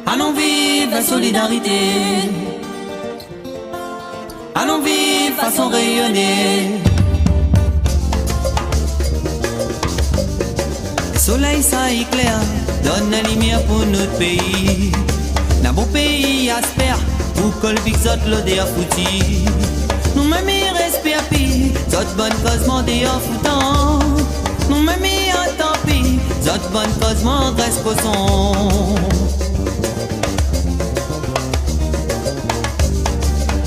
Allons vivre la solidarité. Allons vivre façon rayonnée. Le soleil ça éclaire, donne la lumière pour notre pays. Dans bon pays aspère, pour que le big zot l'odeur fouti. Nous-mêmes y respire pis, zot bonne cause mandé en foutant. Nous-mêmes y en tant pis, zot bonne cause mandé poisson.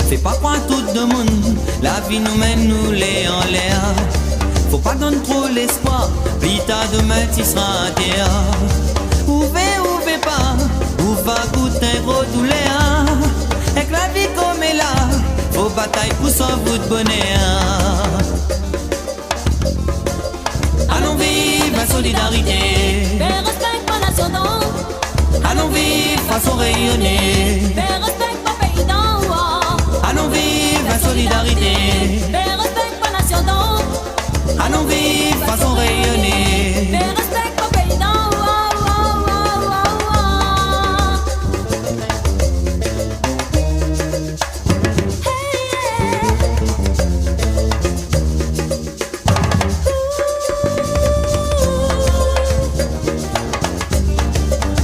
Fais pas croire tout le monde, la vie nous mène nous les en l'air. Faut pas donner trop l'espoir, plus tard demain tu seras en terre. Ouvrez pas, ou va goûter gros douleur. Et que la vie comme est là, faut bataille pour sauver votre bonheur. Allons vivre la solidarité. Fais respect ma nation d'en. Allons vivre façon rayonnée. Fais respect ma pays d'en. Allons vivre la solidarité. Fais respect ma nation d'en. Allons vivre façon rayonnée. Fais respect ma pays d'en.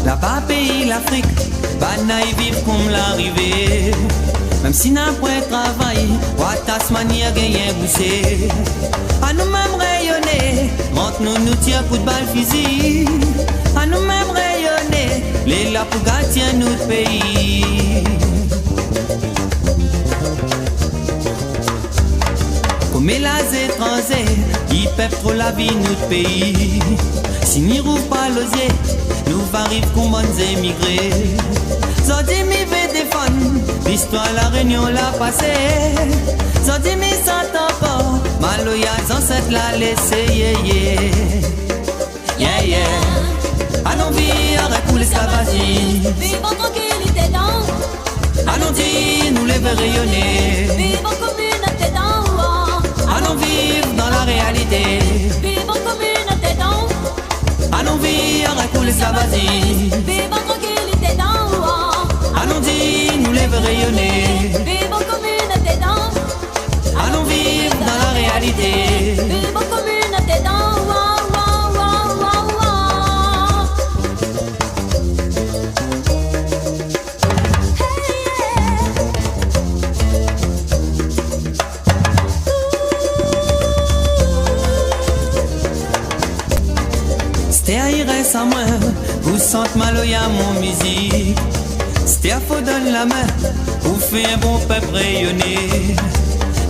Là-bas pays l'Afrique, banaï vivre comme l'arrivée. Même si n'a point travail, wa Tasmanie a gagné boussé. À nous-mêmes rayonner, montre nous tire coup de balle physique. À nous-mêmes rayonner, les là pour gâter notre pays. Comme les étrangers, ils perdent trop la vie notre pays. Si n'y rouvre pas l'osier, nous arrivons comme bonnes émigrés. Zodi mi veut défendre, l'histoire la réunion l'a passé. Zodi mi sent encore, maloya ancêtre l'a laissé, yeah. Allons vivre avec pour l'esclavagisme. Vivons en tranquillité dans. Allons dire, nous les ver rayonner. Vivons en communauté dans. Allons vivre dans la réalité. Vivons en communauté dans. Allons vivre avec pour l'esclavagisme. Vivons en tranquillité dans. Allons dire, nous les ver rayonner. Vivons en communauté dans. Allons vivre dans la réalité. Vivons en communauté dans. C'était à y reste à moi, vous sentez maloya mon musique. C'était à faut donner la main, vous faire un bon peuple rayonner.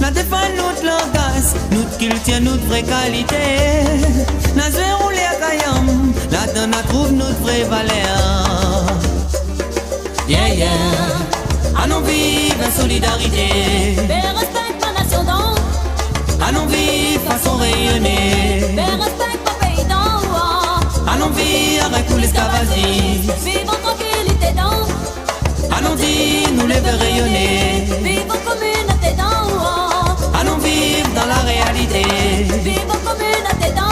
La défense notre langage, notre culture, notre vraie qualité. La zéro les akayam, la donne à trouve notre vraie valeur. Yeah. Allons vivre la solidarité. Fais respect ma nation d'en. Allons vivre façon rayonnée. Fais respect ma pays d'en. Allons vivre avec pour l'esclavagisme. Vivons en tranquillité dans. Allons dire, nous les ver rayonner. Vivons en communauté dans. Allons vivre dans la réalité. Vivons en communauté dans.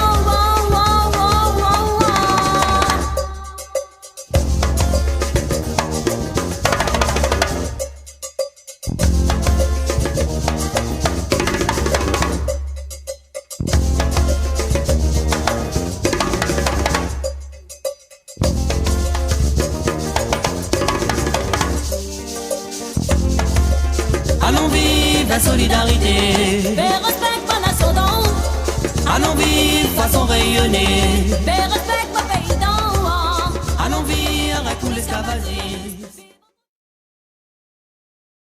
Allons vivre la solidarité. Fais respect ma nation d'en. Allons vivre façon rayonnée. Fais